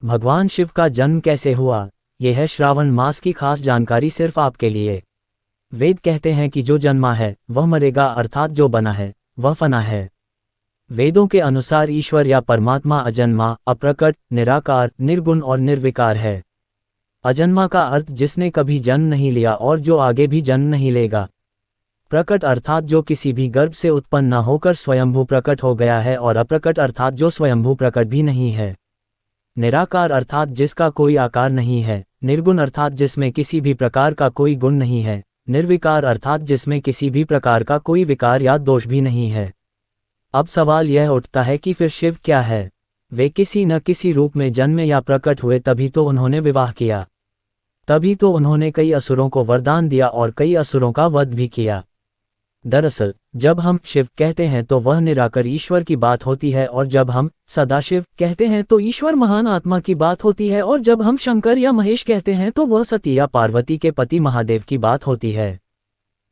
भगवान शिव का जन्म कैसे हुआ? यह है श्रावण मास की खास जानकारी सिर्फ आपके लिए। वेद कहते हैं कि जो जन्मा है वह मरेगा, अर्थात जो बना है वह फना है। वेदों के अनुसार ईश्वर या परमात्मा अजन्मा, अप्रकट, निराकार, निर्गुण और निर्विकार है। अजन्मा का अर्थ जिसने कभी जन्म नहीं लिया और जो आगे भी जन्म नहीं लेगा। प्रकट अर्थात जो किसी भी गर्भ से उत्पन्न न होकर स्वयंभू प्रकट हो गया है, और अप्रकट अर्थात जो स्वयंभू प्रकट भी नहीं है। निराकार अर्थात जिसका कोई आकार नहीं है। निर्गुण अर्थात जिसमें किसी भी प्रकार का कोई गुण नहीं है। निर्विकार अर्थात जिसमें किसी भी प्रकार का कोई विकार या दोष भी नहीं है। अब सवाल यह उठता है कि फिर शिव क्या है? वे किसी न किसी रूप में जन्मे या प्रकट हुए, तभी तो उन्होंने विवाह किया, तभी तो उन्होंने कई असुरों को वरदान दिया और कई असुरों का वध भी किया। दरअसल जब हम शिव कहते हैं तो वह निराकार ईश्वर की बात होती है, और जब हम सदाशिव कहते हैं तो ईश्वर महान आत्मा की बात होती है, और जब हम शंकर या महेश कहते हैं तो वह सती या पार्वती के पति महादेव की बात होती है।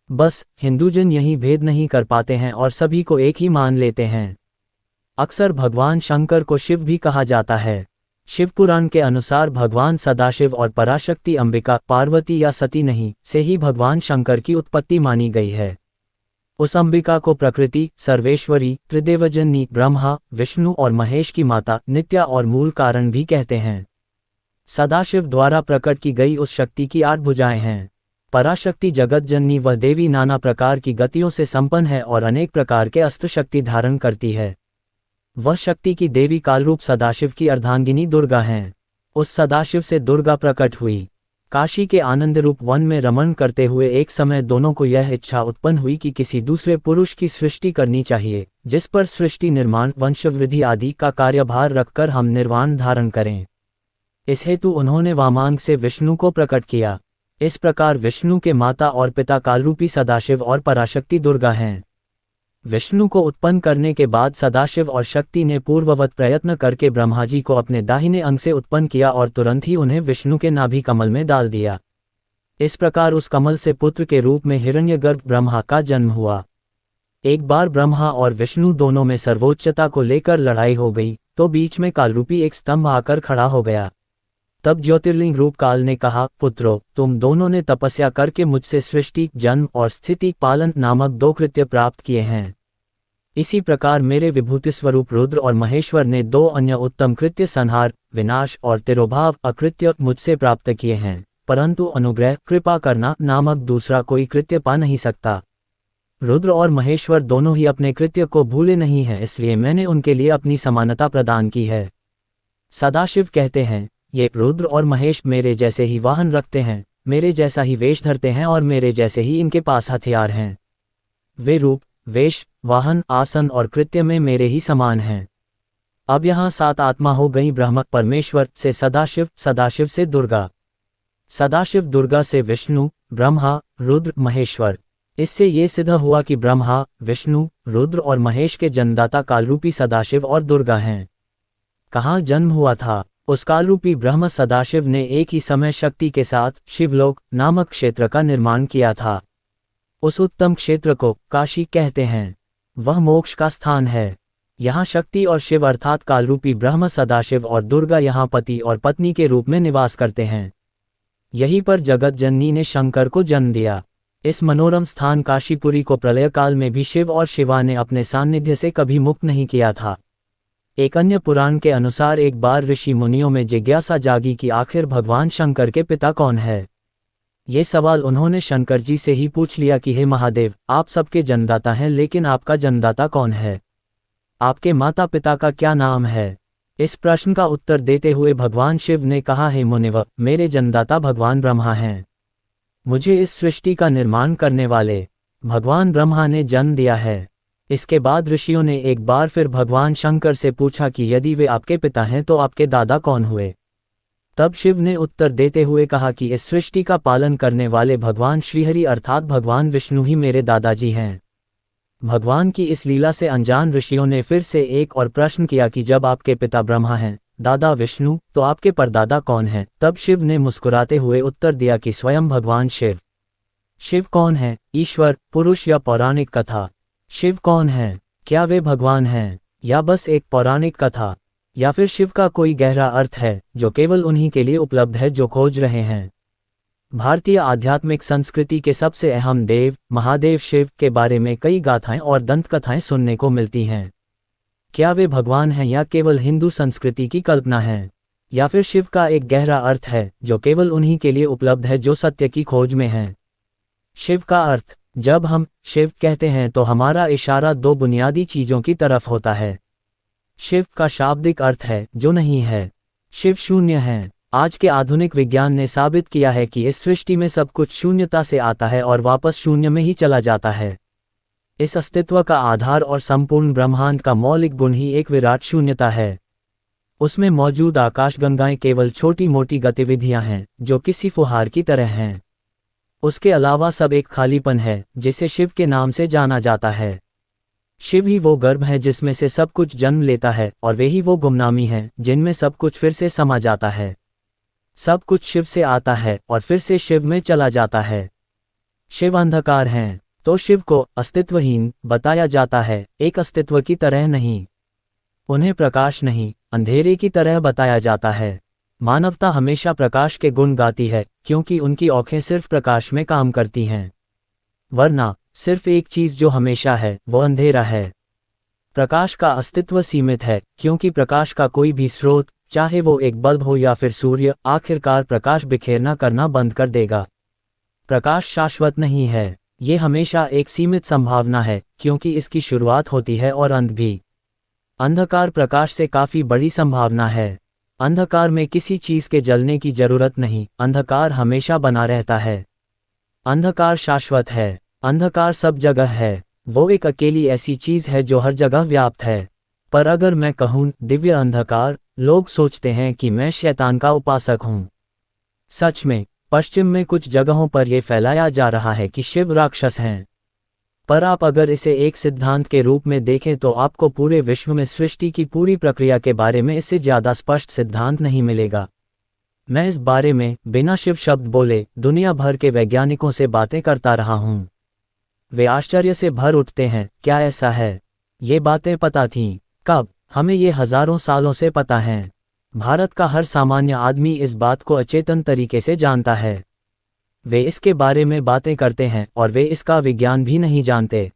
बस हिंदूजन यही भेद नहीं कर पाते हैं और सभी को एक ही मान लेते हैं। अक्सर भगवान शंकर को शिव भी कहा जाता है। शिव पुराण के अनुसार भगवान सदाशिव और पराशक्ति अंबिका, पार्वती या सती नहीं से ही भगवान शंकर की उत्पत्ति मानी गई है। उस अंबिका को प्रकृति, सर्वेश्वरी, त्रिदेवजननी, ब्रह्मा, विष्णु और महेश की माता, नित्या और मूल कारण भी कहते हैं। सदाशिव द्वारा प्रकट की गई उस शक्ति की 8 भुजाएं हैं। पराशक्ति जगत जननी वह देवी नाना प्रकार की गतियों से संपन्न है और अनेक प्रकार के अस्त्र शक्ति धारण करती है। वह शक्ति की देवी कालरूप सदाशिव की अर्धांगिनी दुर्गा हैं। उस सदाशिव से दुर्गा प्रकट हुई। काशी के आनंद रूप वन में रमण करते हुए एक समय दोनों को यह इच्छा उत्पन्न हुई कि किसी दूसरे पुरुष की सृष्टि करनी चाहिए, जिस पर सृष्टि, निर्माण, वंशवृद्धि आदि का कार्यभार रखकर हम निर्वाण धारण करें। इस हेतु उन्होंने वामांग से विष्णु को प्रकट किया। इस प्रकार विष्णु के माता और पिता कालरूपी सदाशिव और पराशक्ति दुर्गा हैं। विष्णु को उत्पन्न करने के बाद सदाशिव और शक्ति ने पूर्ववत प्रयत्न करके ब्रह्मा जी को अपने दाहिने अंग से उत्पन्न किया और तुरंत ही उन्हें विष्णु के नाभि कमल में डाल दिया। इस प्रकार उस कमल से पुत्र के रूप में हिरण्यगर्भ ब्रह्मा का जन्म हुआ। एक बार ब्रह्मा और विष्णु दोनों में सर्वोच्चता को लेकर लड़ाई हो गई, तो बीच में कालरूपी एक स्तंभ आकर खड़ा हो गया। तब ज्योतिर्लिंग रूप काल ने कहा, पुत्रों, तुम दोनों ने तपस्या करके मुझसे सृष्टि, जन्म और स्थिति पालन नामक 2 कृत्य प्राप्त किए हैं। इसी प्रकार मेरे विभूति स्वरूप रुद्र और महेश्वर ने 2 अन्य उत्तम कृत्य, संहार, विनाश और तिरोभाव अकृत्य मुझसे प्राप्त किए हैं, परंतु अनुग्रह, कृपा करना नामक दूसरा कोई कृत्य पा नहीं सकता। रुद्र और महेश्वर दोनों ही अपने कृत्य को भूले नहीं हैं, इसलिए मैंने उनके लिए अपनी समानता प्रदान की है। सदाशिव कहते हैं, ये रुद्र और महेश मेरे जैसे ही वाहन रखते हैं, मेरे जैसा ही वेश धरते हैं और मेरे जैसे ही इनके पास हथियार हैं। वे रूप, वेश, वाहन, आसन और कृत्य में मेरे ही समान हैं। अब यहाँ 7 आत्मा हो गई। ब्रह्म परमेश्वर से सदाशिव, सदाशिव से दुर्गा, सदाशिव दुर्गा से विष्णु, ब्रह्मा, रुद्र, महेश्वर। इससे ये सिद्ध हुआ कि ब्रह्मा, विष्णु, रुद्र और महेश के जन्मदाता कालरूपी सदाशिव और दुर्गा हैं। कहाँ जन्म हुआ था? उस कालरूपी ब्रह्म सदाशिव ने एक ही समय शक्ति के साथ शिवलोक नामक क्षेत्र का निर्माण किया था। उस उत्तम क्षेत्र को काशी कहते हैं। वह मोक्ष का स्थान है। यहाँ शक्ति और शिव अर्थात कालरूपी ब्रह्म सदाशिव और दुर्गा यहाँ पति और पत्नी के रूप में निवास करते हैं। यहीं पर जगत जननी ने शंकर को जन्म दिया। इस मनोरम स्थान काशीपुरी को प्रलय काल में भी शिव और शिवा ने अपने सान्निध्य से कभी मुक्त नहीं किया था। एक अन्य पुराण के अनुसार एक बार ऋषि मुनियों में जिज्ञासा जागी कि आखिर भगवान शंकर के पिता कौन है। ये सवाल उन्होंने शंकर जी से ही पूछ लिया कि हे महादेव, आप सबके जन्मदाता हैं, लेकिन आपका जन्मदाता कौन है? आपके माता पिता का क्या नाम है? इस प्रश्न का उत्तर देते हुए भगवान शिव ने कहा, हे मुनिवर, मेरे जन्मदाता भगवान ब्रह्मा हैं। मुझे इस सृष्टि का निर्माण करने वाले भगवान ब्रह्मा ने जन्म दिया है। इसके बाद ऋषियों ने एक बार फिर भगवान शंकर से पूछा कि यदि वे आपके पिता हैं तो आपके दादा कौन हुए? तब शिव ने उत्तर देते हुए कहा कि इस सृष्टि का पालन करने वाले भगवान श्रीहरि अर्थात भगवान विष्णु ही मेरे दादाजी हैं। भगवान की इस लीला से अनजान ऋषियों ने फिर से एक और प्रश्न किया कि जब आपके पिता ब्रह्मा हैं, दादा विष्णु, तो आपके परदादा कौन हैं? तब शिव ने मुस्कुराते हुए उत्तर दिया कि स्वयं भगवान शिव। शिव कौन है? ईश्वर, पुरुष या पौराणिक कथा? शिव कौन है? क्या वे भगवान हैं या बस एक पौराणिक कथा? या फिर शिव का कोई गहरा अर्थ है जो केवल उन्हीं के लिए उपलब्ध है जो खोज रहे हैं। भारतीय आध्यात्मिक संस्कृति के सबसे अहम देव महादेव शिव के बारे में कई गाथाएं और दंतकथाएं सुनने को मिलती हैं। क्या वे भगवान हैं या केवल हिंदू संस्कृति की कल्पना है, या फिर शिव का एक गहरा अर्थ है जो केवल उन्हीं के लिए उपलब्ध है जो सत्य की खोज में हैं। शिव का अर्थ। जब हम शिव कहते हैं तो हमारा इशारा दो बुनियादी चीजों की तरफ होता है। शिव का शाब्दिक अर्थ है जो नहीं है। शिव शून्य है। आज के आधुनिक विज्ञान ने साबित किया है कि इस सृष्टि में सब कुछ शून्यता से आता है और वापस शून्य में ही चला जाता है। इस अस्तित्व का आधार और संपूर्ण ब्रह्मांड का मौलिक गुण ही एक विराट शून्यता है। उसमें मौजूद आकाशगंगाएं केवल छोटी मोटी गतिविधियां हैं जो किसी फुहार की तरह हैं। उसके अलावा सब एक खालीपन है जिसे शिव के नाम से जाना जाता है। शिव ही वो गर्भ है जिसमें से सब कुछ जन्म लेता है और वे ही वो गुमनामी हैं जिनमें सब कुछ फिर से समा जाता है। सब कुछ शिव से आता है और फिर से शिव में चला जाता है। शिव अंधकार हैं तो शिव को अस्तित्वहीन बताया जाता है, एक अस्तित्व की तरह नहीं। उन्हें प्रकाश नहीं, अंधेरे की तरह बताया जाता है। मानवता हमेशा प्रकाश के गुण गाती है क्योंकि उनकी आँखें सिर्फ प्रकाश में काम करती हैं। वरना सिर्फ एक चीज जो हमेशा है वो अंधेरा है। प्रकाश का अस्तित्व सीमित है क्योंकि प्रकाश का कोई भी स्रोत, चाहे वो एक बल्ब हो या फिर सूर्य, आखिरकार प्रकाश बिखेरना करना बंद कर देगा। प्रकाश शाश्वत नहीं है, ये हमेशा एक सीमित संभावना है क्योंकि इसकी शुरुआत होती है और अंत भी। अंधकार प्रकाश से काफी बड़ी संभावना है। अंधकार में किसी चीज के जलने की जरूरत नहीं, अंधकार हमेशा बना रहता है। अंधकार शाश्वत है। अंधकार सब जगह है, वो एक अकेली ऐसी चीज है जो हर जगह व्याप्त है। पर अगर मैं कहूँ दिव्य अंधकार, लोग सोचते हैं कि मैं शैतान का उपासक हूँ। सच में पश्चिम में कुछ जगहों पर यह फैलाया जा रहा है कि शिव राक्षस हैं। पर आप अगर इसे एक सिद्धांत के रूप में देखें तो आपको पूरे विश्व में सृष्टि की पूरी प्रक्रिया के बारे में इससे ज्यादा स्पष्ट सिद्धांत नहीं मिलेगा। मैं इस बारे में बिना शिव शब्द बोले दुनिया भर के वैज्ञानिकों से बातें करता रहा हूँ। वे आश्चर्य से भर उठते हैं, क्या ऐसा है? ये बातें पता थीं? कब? हमें ये हजारों सालों से पता हैं। भारत का हर सामान्य आदमी इस बात को अचेतन तरीके से जानता है। वे इसके बारे में बातें करते हैं और वे इसका विज्ञान भी नहीं जानते।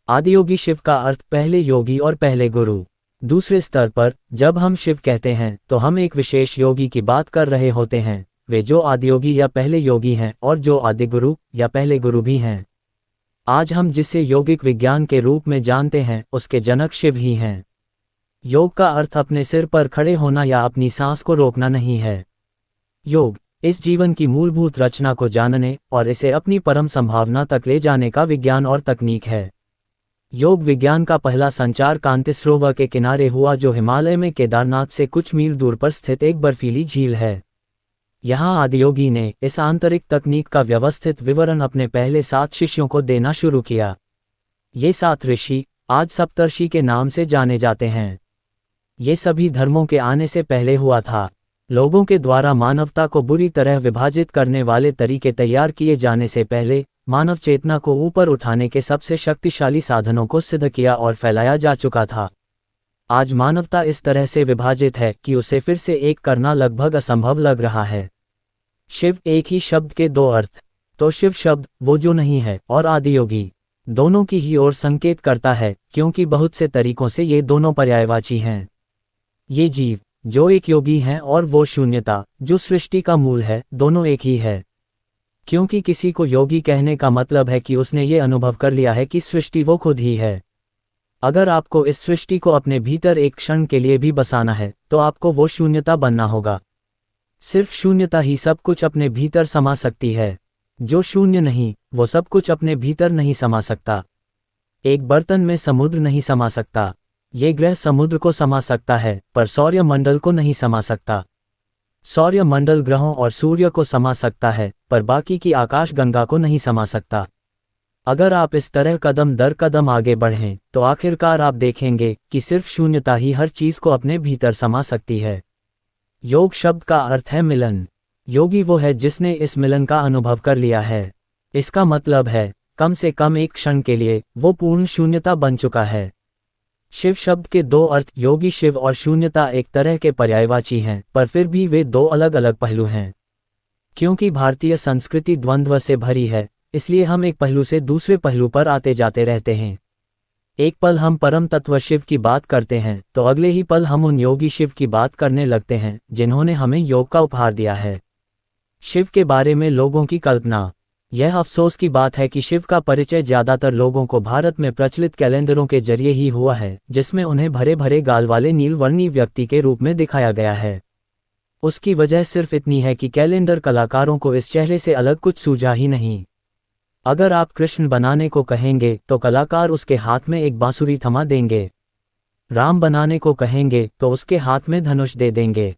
आदियोगी शिव का अर्थ पहले योगी और पहले गुरु। दूसरे स्तर पर जब हम शिव कहते हैं तो हम एक विशेष योगी की बात कर रहे होते हैं, वे जो आदियोगी या पहले योगी हैं और जो आदि गुरु या पहले गुरु भी हैं। आज हम जिसे यौगिक विज्ञान के रूप में जानते हैं उसके जनक शिव ही हैं। योग का अर्थ अपने सिर पर खड़े होना या अपनी सांस को रोकना नहीं है। योग इस जीवन की मूलभूत रचना को जानने और इसे अपनी परम संभावना तक ले जाने का विज्ञान और तकनीक है। योग विज्ञान का पहला संचार कांति सरोवर के किनारे हुआ जो हिमालय में केदारनाथ से कुछ मील दूर पर स्थित एक बर्फीली झील है। यहाँ आदियोगी ने इस आंतरिक तकनीक का व्यवस्थित विवरण अपने पहले 7 शिष्यों को देना शुरू किया। ये 7 ऋषि आज सप्तर्षि के नाम से जाने जाते हैं। ये सभी धर्मों के आने से पहले हुआ था। लोगों के द्वारा मानवता को बुरी तरह विभाजित करने वाले तरीके तैयार किए जाने से पहले मानव चेतना को ऊपर उठाने के सबसे शक्तिशाली साधनों को सिद्ध किया और फैलाया जा चुका था। आज मानवता इस तरह से विभाजित है कि उसे फिर से एक करना लगभग असंभव लग रहा है। शिव एक ही शब्द के 2 अर्थ, तो शिव शब्द वो जो नहीं है और आदियोगी दोनों की ही ओर संकेत करता है क्योंकि बहुत से तरीकों से ये दोनों पर्यायवाची हैं। ये जीव जो एक योगी हैं और वो शून्यता जो सृष्टि का मूल है, दोनों एक ही है। क्योंकि किसी को योगी कहने का मतलब है कि उसने ये अनुभव कर लिया है कि सृष्टि वो खुद ही है। अगर आपको इस सृष्टि को अपने भीतर एक क्षण के लिए भी बसाना है तो आपको वो शून्यता बनना होगा। सिर्फ शून्यता ही सब कुछ अपने भीतर समा सकती है। जो शून्य नहीं वो सब कुछ अपने भीतर नहीं समा सकता। एक बर्तन में समुद्र नहीं समा सकता। ये ग्रह समुद्र को समा सकता है पर सौर्य मंडल को नहीं समा सकता। सौर्य मंडल ग्रहों और सूर्य को समा सकता है पर बाकी की आकाश गंगा को नहीं समा सकता। अगर आप इस तरह कदम दर कदम आगे बढ़ें तो आखिरकार आप देखेंगे कि सिर्फ शून्यता ही हर चीज को अपने भीतर समा सकती है। योग शब्द का अर्थ है मिलन। योगी वो है जिसने इस मिलन का अनुभव कर लिया है। इसका मतलब है कम से कम एक क्षण के लिए वो पूर्ण शून्यता बन चुका है। शिव शब्द के दो अर्थ योगी शिव और शून्यता एक तरह के पर्यायवाची हैं, पर फिर भी वे दो अलग अलग पहलू हैं। क्योंकि भारतीय संस्कृति द्वंद्व से भरी है, इसलिए हम एक पहलू से दूसरे पहलू पर आते जाते रहते हैं। एक पल हम परम तत्व शिव की बात करते हैं तो अगले ही पल हम उन योगी शिव की बात करने लगते हैं जिन्होंने हमें योग का उपहार दिया है। शिव के बारे में लोगों की कल्पना। यह अफसोस की बात है कि शिव का परिचय ज़्यादातर लोगों को भारत में प्रचलित कैलेंडरों के जरिए ही हुआ है, जिसमें उन्हें भरे भरे गाल वाले नीलवर्णी व्यक्ति के रूप में दिखाया गया है। उसकी वजह सिर्फ इतनी है कि कैलेंडर कलाकारों को इस चेहरे से अलग कुछ सूझा ही नहीं। अगर आप कृष्ण बनाने को कहेंगे तो कलाकार उसके हाथ में एक बांसुरी थमा देंगे। राम बनाने को कहेंगे तो उसके हाथ में धनुष दे देंगे।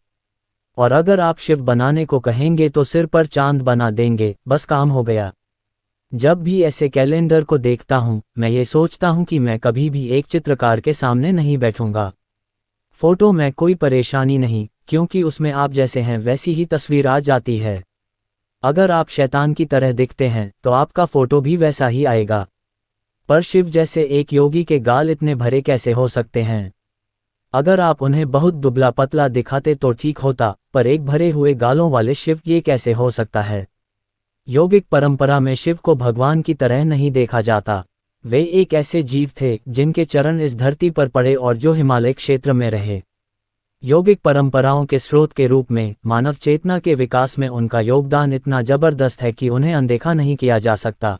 और अगर आप शिव बनाने को कहेंगे तो सिर पर चांद बना देंगे, बस काम हो गया। जब भी ऐसे कैलेंडर को देखता हूँ मैं ये सोचता हूँ कि मैं कभी भी एक चित्रकार के सामने नहीं बैठूंगा। फोटो में कोई परेशानी नहीं, क्योंकि उसमें आप जैसे हैं वैसी ही तस्वीर आ जाती है। अगर आप शैतान की तरह दिखते हैं तो आपका फोटो भी वैसा ही आएगा। पर शिव जैसे एक योगी के गाल इतने भरे कैसे हो सकते हैं? अगर आप उन्हें बहुत दुबला पतला दिखाते तो ठीक होता, पर एक भरे हुए गालों वाले शिव ये कैसे हो सकता है? योगिक परंपरा में शिव को भगवान की तरह नहीं देखा जाता। वे एक ऐसे जीव थे जिनके चरण इस धरती पर पड़े और जो हिमालय क्षेत्र में रहे। योगिक परंपराओं के स्रोत के रूप में मानव चेतना के विकास में उनका योगदान इतना जबरदस्त है कि उन्हें अनदेखा नहीं किया जा सकता।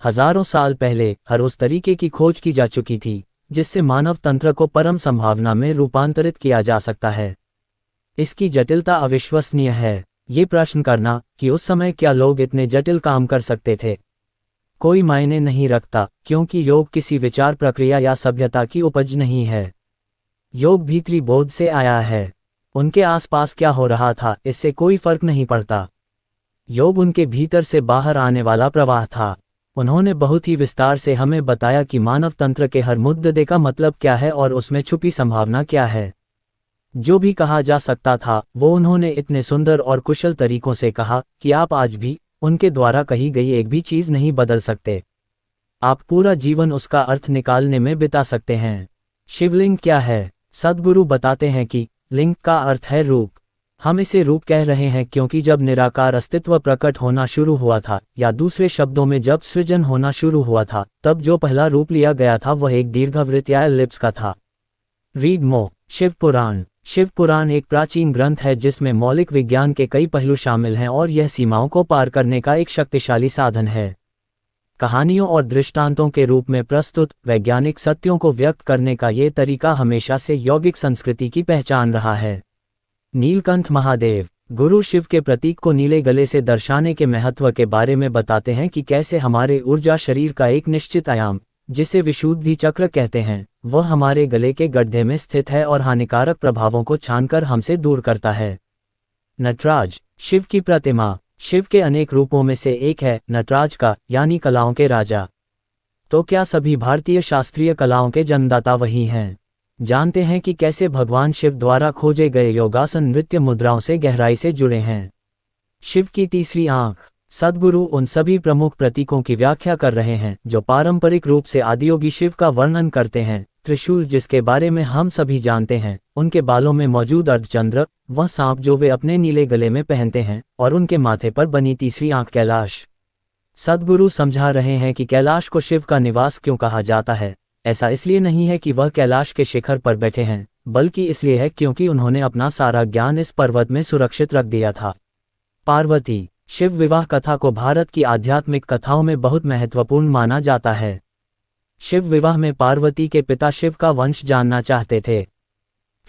हजारों साल पहले हर उस तरीके की खोज की जा चुकी थी जिससे मानव तंत्र को परम संभावना में रूपांतरित किया जा सकता है। इसकी जटिलता अविश्वसनीय है। ये प्रश्न करना कि उस समय क्या लोग इतने जटिल काम कर सकते थे, कोई मायने नहीं रखता, क्योंकि योग किसी विचार प्रक्रिया या सभ्यता की उपज नहीं है। योग भीतरी बोध से आया है। उनके आसपास क्या हो रहा था इससे कोई फर्क नहीं पड़ता। योग उनके भीतर से बाहर आने वाला प्रवाह था। उन्होंने बहुत ही विस्तार से हमें बताया कि मानव तंत्र के हर मुद्दे का मतलब क्या है और उसमें छुपी संभावना क्या है। जो भी कहा जा सकता था वो उन्होंने इतने सुंदर और कुशल तरीकों से कहा कि आप आज भी उनके द्वारा कही गई एक भी चीज़ नहीं बदल सकते। आप पूरा जीवन उसका अर्थ निकालने में बिता सकते हैं। शिवलिंग क्या है? सद्गुरु बताते हैं कि लिंग का अर्थ है रूप। हम इसे रूप कह रहे हैं क्योंकि जब निराकार अस्तित्व प्रकट होना शुरू हुआ था, या दूसरे शब्दों में जब सृजन होना शुरू हुआ था, तब जो पहला रूप लिया गया था वह एक दीर्घवृत्त या एलिप्स का था। Read more. शिव पुराण। शिव पुराण एक प्राचीन ग्रंथ है जिसमें मौलिक विज्ञान के कई पहलू शामिल हैं और यह सीमाओं को पार करने का एक शक्तिशाली साधन है। कहानियों और दृष्टांतों के रूप में प्रस्तुत वैज्ञानिक सत्यों को व्यक्त करने का ये तरीका हमेशा से यौगिक संस्कृति की पहचान रहा है। नीलकंठ महादेव गुरु शिव के प्रतीक को नीले गले से दर्शाने के महत्व के बारे में बताते हैं कि कैसे हमारे ऊर्जा शरीर का एक निश्चित आयाम, जिसे विशुद्धि चक्र कहते हैं, वह हमारे गले के गड्ढे में स्थित है और हानिकारक प्रभावों को छानकर हमसे दूर करता है। नटराज शिव की प्रतिमा। शिव के अनेक रूपों में से एक है नटराज का, यानी कलाओं के राजा। तो क्या सभी भारतीय शास्त्रीय कलाओं के जन्मदाता वही हैं? जानते हैं कि कैसे भगवान शिव द्वारा खोजे गए योगासन नृत्य मुद्राओं से गहराई से जुड़े हैं। शिव की तीसरी आंख। सद्गुरु उन सभी प्रमुख प्रतीकों की व्याख्या कर रहे हैं जो पारंपरिक रूप से आदियोगी शिव का वर्णन करते हैं। त्रिशूल जिसके बारे में हम सभी जानते हैं, उनके बालों में मौजूद अर्धचंद्र, वह सांप जो वे अपने नीले गले में पहनते हैं, और उनके माथे पर बनी तीसरी आंख कैलाश। सद्गुरु समझा रहे हैं कि कैलाश को शिव का निवास क्यों कहा जाता है। ऐसा इसलिए नहीं है कि वह कैलाश के शिखर पर बैठे हैं, बल्कि इसलिए है क्योंकि उन्होंने अपना सारा ज्ञान इस पर्वत में सुरक्षित रख दिया था। पार्वती। शिव विवाह कथा को भारत की आध्यात्मिक कथाओं में बहुत महत्वपूर्ण माना जाता है। शिव विवाह में पार्वती के पिता शिव का वंश जानना चाहते थे।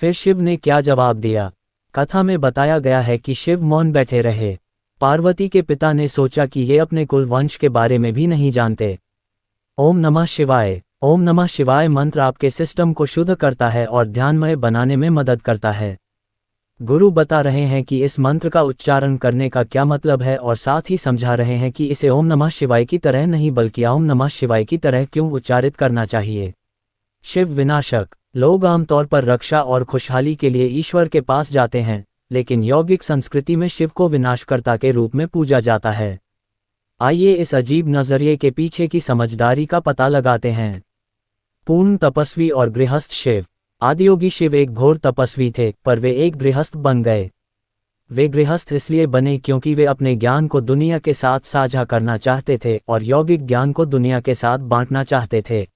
फिर शिव ने क्या जवाब दिया? कथा में बताया गया है कि शिव मौन बैठे रहे। पार्वती के पिता ने सोचा कि ये अपने कुल वंश के बारे में भी नहीं जानते। ओम नमः शिवाय। ओम नमः शिवाय मंत्र आपके सिस्टम को शुद्ध करता है और ध्यानमय बनाने में मदद करता है। गुरु बता रहे हैं कि इस मंत्र का उच्चारण करने का क्या मतलब है और साथ ही समझा रहे हैं कि इसे ओम नमः शिवाय की तरह नहीं बल्कि ओम नमः शिवाय की तरह क्यों उच्चारित करना चाहिए। शिव विनाशक। लोग आमतौर पर रक्षा और खुशहाली के लिए ईश्वर के पास जाते हैं, लेकिन यौगिक संस्कृति में शिव को विनाशकर्ता के रूप में पूजा जाता है। आइए इस अजीब नजरिए के पीछे की समझदारी का पता लगाते हैं। पूर्ण तपस्वी और गृहस्थ शिव। आदियोगी शिव एक घोर तपस्वी थे, पर वे एक गृहस्थ बन गए। वे गृहस्थ इसलिए बने क्योंकि वे अपने ज्ञान को दुनिया के साथ साझा करना चाहते थे और यौगिक ज्ञान को दुनिया के साथ बांटना चाहते थे।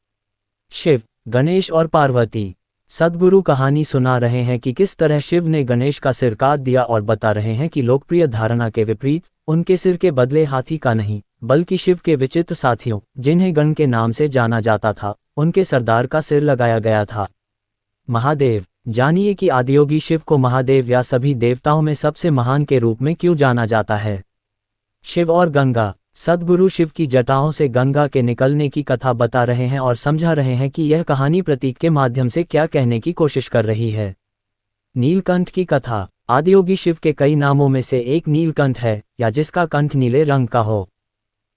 शिव, गणेश और पार्वती। सद्गुरु कहानी सुना रहे हैं कि किस तरह शिव ने गणेश का सिर काट दिया और बता रहे हैं कि लोकप्रिय धारणा के विपरीत उनके सिर के बदले हाथी का नहीं, बल्कि शिव के विचित्र साथियों, जिन्हें गण के नाम से जाना जाता था, उनके सरदार का सिर लगाया गया था। महादेव। जानिए कि आदियोगी शिव को महादेव या सभी देवताओं में सबसे महान के रूप में क्यों जाना जाता है। शिव और गंगा। सद्गुरु शिव की जटाओं से गंगा के निकलने की कथा बता रहे हैं और समझा रहे हैं कि यह कहानी प्रतीक के माध्यम से क्या कहने की कोशिश कर रही है। नीलकंठ की कथा। आदियोगी शिव के कई नामों में से एक नीलकंठ है, या जिसका कंठ नीले रंग का हो।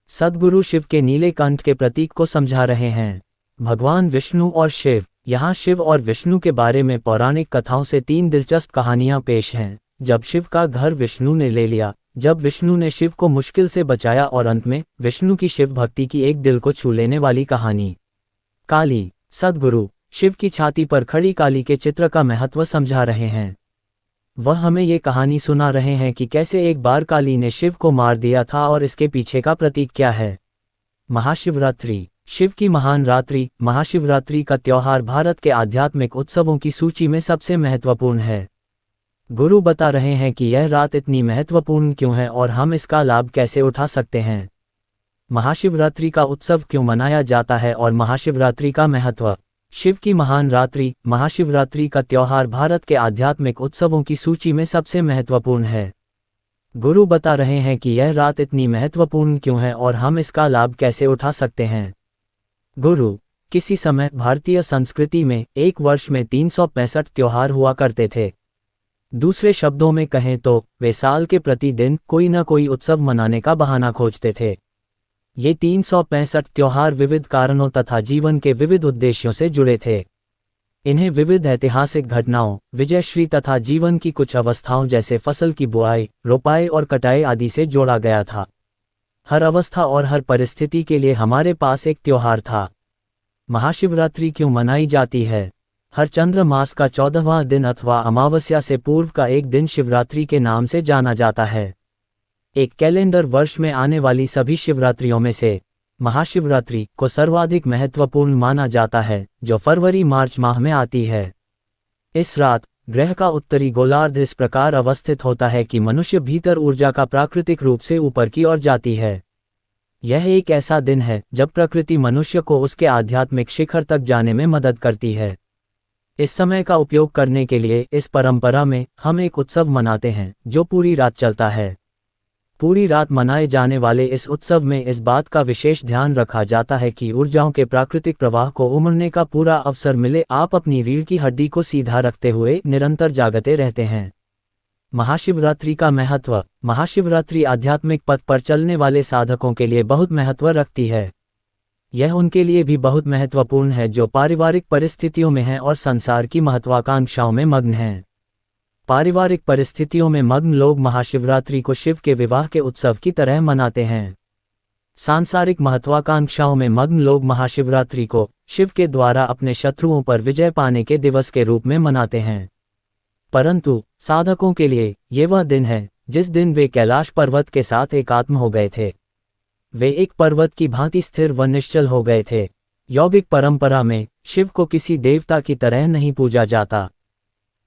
सद्गुरु शिव के नीले कंठ के प्रतीक को समझा रहे हैं। भगवान विष्णु और शिव। यहाँ शिव और विष्णु के बारे में पौराणिक कथाओं से 3 दिलचस्प कहानियां पेश हैं। जब शिव का घर विष्णु ने ले लिया, जब विष्णु ने शिव को मुश्किल से बचाया, और अंत में विष्णु की शिव भक्ति की एक दिल को छू लेने वाली कहानी। काली। सद्गुरु शिव की छाती पर खड़ी काली के चित्र का महत्व समझा रहे हैं। वह हमें ये कहानी सुना रहे हैं कि कैसे एक बार काली ने शिव को मार दिया था और इसके पीछे का प्रतीक क्या है। महाशिवरात्रि। शिव की महान रात्रि। महाशिवरात्रि का त्योहार भारत के आध्यात्मिक उत्सवों की सूची में सबसे महत्वपूर्ण है। गुरु बता रहे हैं कि यह रात इतनी महत्वपूर्ण क्यों है और हम इसका लाभ कैसे उठा सकते हैं। महाशिवरात्रि का उत्सव क्यों मनाया जाता है और महाशिवरात्रि का महत्व। शिव की महान रात्रि। महाशिवरात्रि का त्योहार भारत के आध्यात्मिक उत्सवों की सूची में सबसे महत्वपूर्ण है। गुरु बता रहे हैं कि यह रात इतनी महत्वपूर्ण क्यों है और हम इसका लाभ कैसे उठा सकते हैं। गुरु। किसी समय भारतीय संस्कृति में एक वर्ष में 365 त्योहार हुआ करते थे। दूसरे शब्दों में कहें तो वे साल के प्रतिदिन कोई न कोई उत्सव मनाने का बहाना खोजते थे। ये 365 त्योहार विविध कारणों तथा जीवन के विविध उद्देश्यों से जुड़े थे। इन्हें विविध ऐतिहासिक घटनाओं, विजयश्री तथा जीवन की कुछ अवस्थाओं जैसे फसल की बुआई, रोपाई और कटाई आदि से जोड़ा गया था। हर अवस्था और हर परिस्थिति के लिए हमारे पास एक त्योहार था। महाशिवरात्रि क्यों मनाई जाती है। हर चंद्र मास का 14वां दिन अथवा अमावस्या से पूर्व का एक दिन शिवरात्रि के नाम से जाना जाता है। एक कैलेंडर वर्ष में आने वाली सभी शिवरात्रियों में से महाशिवरात्रि को सर्वाधिक महत्वपूर्ण माना जाता है, जो फरवरी-मार्च माह में आती है। इस रात ग्रह का उत्तरी गोलार्ध इस प्रकार अवस्थित होता है कि मनुष्य भीतर ऊर्जा का प्राकृतिक रूप से ऊपर की ओर जाती है। यह एक ऐसा दिन है जब प्रकृति मनुष्य को उसके आध्यात्मिक शिखर तक जाने में मदद करती है। इस समय का उपयोग करने के लिए इस परंपरा में हम एक उत्सव मनाते हैं जो पूरी रात चलता है। पूरी रात मनाए जाने वाले इस उत्सव में इस बात का विशेष ध्यान रखा जाता है कि ऊर्जाओं के प्राकृतिक प्रवाह को उमड़ने का पूरा अवसर मिले। आप अपनी रीढ़ की हड्डी को सीधा रखते हुए निरंतर जागते रहते हैं। महाशिवरात्रि का महत्व। महाशिवरात्रि आध्यात्मिक पथ पर चलने वाले साधकों के लिए बहुत महत्व रखती है। यह उनके लिए भी बहुत महत्वपूर्ण है जो पारिवारिक परिस्थितियों में हैं और संसार की महत्वाकांक्षाओं में मग्न हैं। पारिवारिक परिस्थितियों में मग्न लोग महाशिवरात्रि को शिव के विवाह के उत्सव की तरह मनाते हैं। सांसारिक महत्वाकांक्षाओं में मग्न लोग महाशिवरात्रि को शिव के द्वारा अपने शत्रुओं पर विजय पाने के दिवस के रूप में मनाते हैं। परंतु साधकों के लिए ये वह दिन है जिस दिन वे कैलाश पर्वत के साथ एकात्म हो गए थे। वे एक पर्वत की भांति स्थिर व निश्चल हो गए थे। यौगिक परंपरा में शिव को किसी देवता की तरह नहीं पूजा जाता।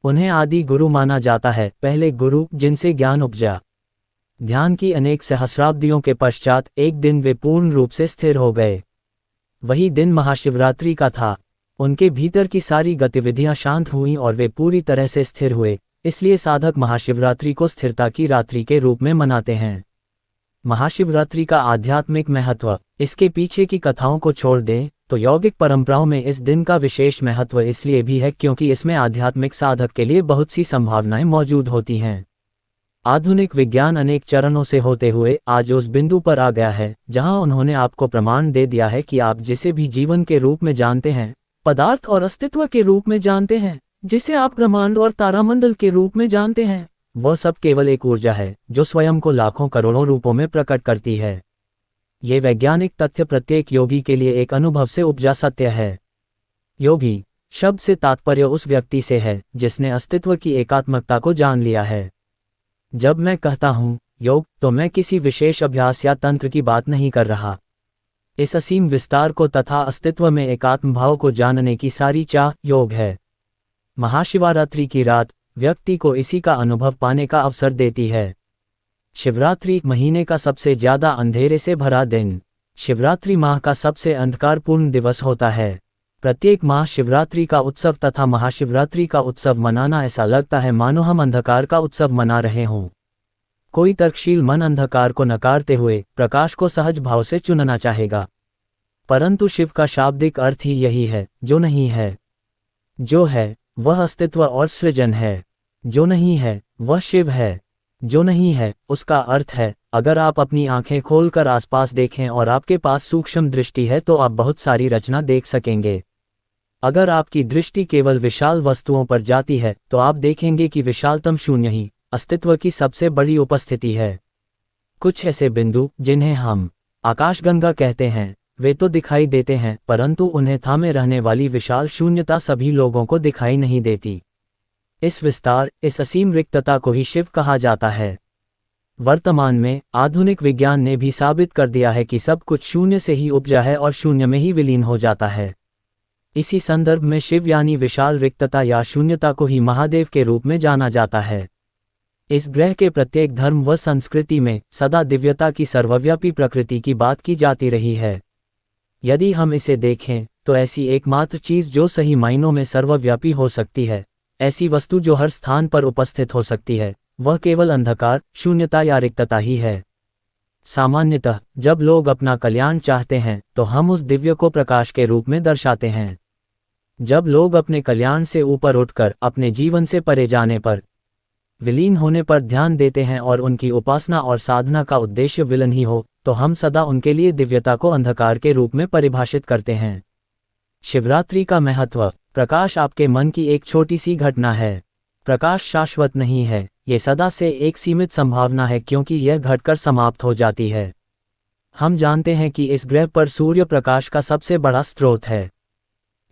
उन्हें आदि गुरु माना जाता है, पहले गुरु जिनसे ज्ञान उपजा। ध्यान की अनेक सहस्राब्दियों के पश्चात एक दिन वे पूर्ण रूप से स्थिर हो गए। वही दिन महाशिवरात्रि का था। उनके भीतर की सारी गतिविधियां शांत हुईं और वे पूरी तरह से स्थिर हुए। इसलिए साधक महाशिवरात्रि को स्थिरता की रात्रि के रूप में मनाते हैं। महाशिवरात्रि का आध्यात्मिक महत्व। इसके पीछे की कथाओं को छोड़ दें तो यौगिक परंपराओं में इस दिन का विशेष महत्व इसलिए भी है क्योंकि इसमें आध्यात्मिक साधक के लिए बहुत सी संभावनाएं मौजूद होती हैं। आधुनिक विज्ञान अनेक चरणों से होते हुए आज उस बिंदु पर आ गया है जहां उन्होंने आपको प्रमाण दे दिया है कि आप जिसे भी जीवन के रूप में जानते हैं, पदार्थ और अस्तित्व के रूप में जानते हैं, जिसे आप ब्रह्मांड और तारामंडल के रूप में जानते हैं, वह सब केवल एक ऊर्जा है जो स्वयं को लाखों करोड़ों रूपों में प्रकट करती है। ये वैज्ञानिक तथ्य प्रत्येक योगी के लिए एक अनुभव से उपजा सत्य है। योगी शब्द से तात्पर्य उस व्यक्ति से है जिसने अस्तित्व की एकात्मकता को जान लिया है। जब मैं कहता हूँ योग, तो मैं किसी विशेष अभ्यास या तंत्र की बात नहीं कर रहा। इस असीम विस्तार को तथा अस्तित्व में एकात्म भाव को जानने की सारी चाह योग है। महाशिवरात्रि की रात व्यक्ति को इसी का अनुभव पाने का अवसर देती है। शिवरात्रि महीने का सबसे ज्यादा अंधेरे से भरा दिन, शिवरात्रि माह का सबसे अंधकारपूर्ण दिवस होता है। प्रत्येक माह शिवरात्रि का उत्सव तथा महाशिवरात्रि का उत्सव मनाना ऐसा लगता है मानो हम अंधकार का उत्सव मना रहे हों। कोई तर्कशील मन अंधकार को नकारते हुए प्रकाश को सहज भाव से चुनना चाहेगा, परंतु शिव का शाब्दिक अर्थ ही यही है, जो नहीं है। जो है वह अस्तित्व और सृजन है, जो नहीं है वह शिव है। जो नहीं है उसका अर्थ है, अगर आप अपनी आंखें खोलकर आसपास देखें और आपके पास सूक्ष्म दृष्टि है तो आप बहुत सारी रचना देख सकेंगे। अगर आपकी दृष्टि केवल विशाल वस्तुओं पर जाती है तो आप देखेंगे कि विशालतम शून्य ही अस्तित्व की सबसे बड़ी उपस्थिति है। कुछ ऐसे बिंदु जिन्हें हम आकाशगंगा कहते हैं वे तो दिखाई देते हैं, परंतु उन्हें थामे रहने वाली विशाल शून्यता सभी लोगों को दिखाई नहीं देती। इस विस्तार, इस असीम रिक्तता को ही शिव कहा जाता है। वर्तमान में आधुनिक विज्ञान ने भी साबित कर दिया है कि सब कुछ शून्य से ही उपजा है और शून्य में ही विलीन हो जाता है। इसी संदर्भ में शिव यानी विशाल रिक्तता या शून्यता को ही महादेव के रूप में जाना जाता है। इस ग्रह के प्रत्येक धर्म व संस्कृति में सदा दिव्यता की सर्वव्यापी प्रकृति की बात की जाती रही है। यदि हम इसे देखें तो ऐसी एकमात्र चीज जो सही मायनों में सर्वव्यापी हो सकती है, ऐसी वस्तु जो हर स्थान पर उपस्थित हो सकती है, वह केवल अंधकार, शून्यता या रिक्तता ही है। सामान्यतः जब लोग अपना कल्याण चाहते हैं तो हम उस दिव्य को प्रकाश के रूप में दर्शाते हैं। जब लोग अपने कल्याण से ऊपर उठकर अपने जीवन से परे जाने पर, विलीन होने पर ध्यान देते हैं और उनकी उपासना और साधना का उद्देश्य विलीन ही हो, तो हम सदा उनके लिए दिव्यता को अंधकार के रूप में परिभाषित करते हैं। शिवरात्रि का महत्व। प्रकाश आपके मन की एक छोटी सी घटना है। प्रकाश शाश्वत नहीं है, ये सदा से एक सीमित संभावना है क्योंकि यह घटकर समाप्त हो जाती है। हम जानते हैं कि इस ग्रह पर सूर्य प्रकाश का सबसे बड़ा स्रोत है।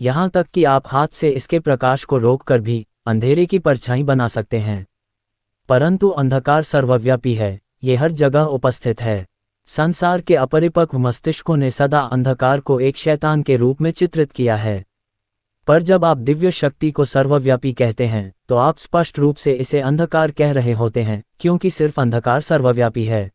यहाँ तक कि आप हाथ से इसके प्रकाश को रोककर भी अंधेरे की परछाई बना सकते हैं, परंतु अंधकार सर्वव्यापी है, ये हर जगह उपस्थित है। संसार के अपरिपक्व मस्तिष्कों ने सदा अंधकार को एक शैतान के रूप में चित्रित किया है, पर जब आप दिव्य शक्ति को सर्वव्यापी कहते हैं तो आप स्पष्ट रूप से इसे अंधकार कह रहे होते हैं, क्योंकि सिर्फ अंधकार सर्वव्यापी है।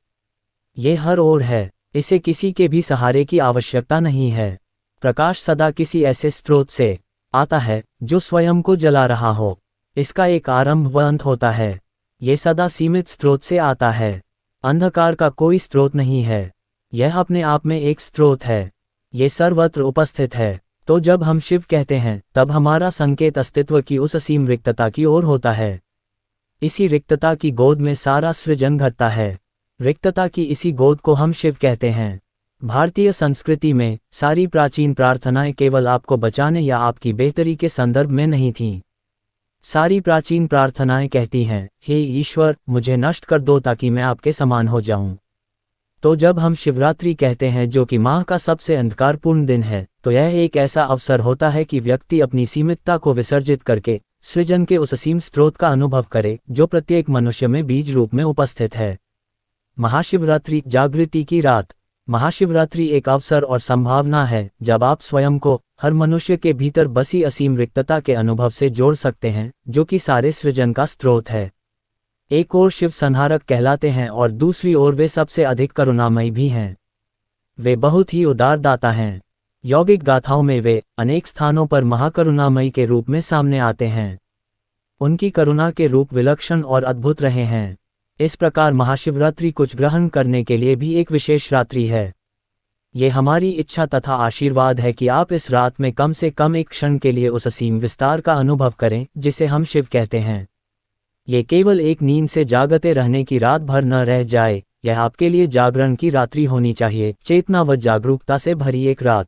ये हर ओर है, इसे किसी के भी सहारे की आवश्यकता नहीं है। प्रकाश सदा किसी ऐसे स्रोत से आता है जो स्वयं को जला रहा हो। इसका एक आरंभ व अंत होता है। ये सदा सीमित स्रोत से आता है। अंधकार का कोई स्रोत नहीं है, यह अपने आप में एक स्रोत है। ये सर्वत्र उपस्थित है। तो जब हम शिव कहते हैं तब हमारा संकेत अस्तित्व की उस असीम रिक्तता की ओर होता है। इसी रिक्तता की गोद में सारा सृजन घटता है। रिक्तता की इसी गोद को हम शिव कहते हैं। भारतीय संस्कृति में सारी प्राचीन प्रार्थनाएं केवल आपको बचाने या आपकी बेहतरी के संदर्भ में नहीं थीं। सारी प्राचीन प्रार्थनाएं कहती हैं, हे ईश्वर, मुझे नष्ट कर दो ताकि मैं आपके समान हो जाऊं। तो जब हम शिवरात्रि कहते हैं जो कि माह का सबसे अंधकारपूर्ण दिन है, तो यह एक ऐसा अवसर होता है कि व्यक्ति अपनी सीमितता को विसर्जित करके सृजन के उस असीम स्रोत का अनुभव करे जो प्रत्येक मनुष्य में बीज रूप में उपस्थित है। महाशिवरात्रि, जागृति की रात। महाशिवरात्रि एक अवसर और संभावना है जब आप स्वयं को हर मनुष्य के भीतर बसी असीम रिक्तता के अनुभव से जोड़ सकते हैं जो कि सारे सृजन का स्रोत है। एक ओर शिव संहारक कहलाते हैं और दूसरी ओर वे सबसे अधिक करुणामयी भी हैं। वे बहुत ही उदार दाता हैं। यौगिक गाथाओं में वे अनेक स्थानों पर महाकरुणामयी के रूप में सामने आते हैं। उनकी करुणा के रूप विलक्षण और अद्भुत रहे हैं। इस प्रकार महाशिवरात्रि कुछ ग्रहण करने के लिए भी एक विशेष रात्रि है। ये हमारी इच्छा तथा आशीर्वाद है कि आप इस रात में कम से कम एक क्षण के लिए उस असीम विस्तार का अनुभव करें जिसे हम शिव कहते हैं। ये केवल एक नींद से जागते रहने की रात भर न रह जाए, यह आपके लिए जागरण की रात्रि होनी चाहिए, चेतना व जागरूकता से भरी एक रात।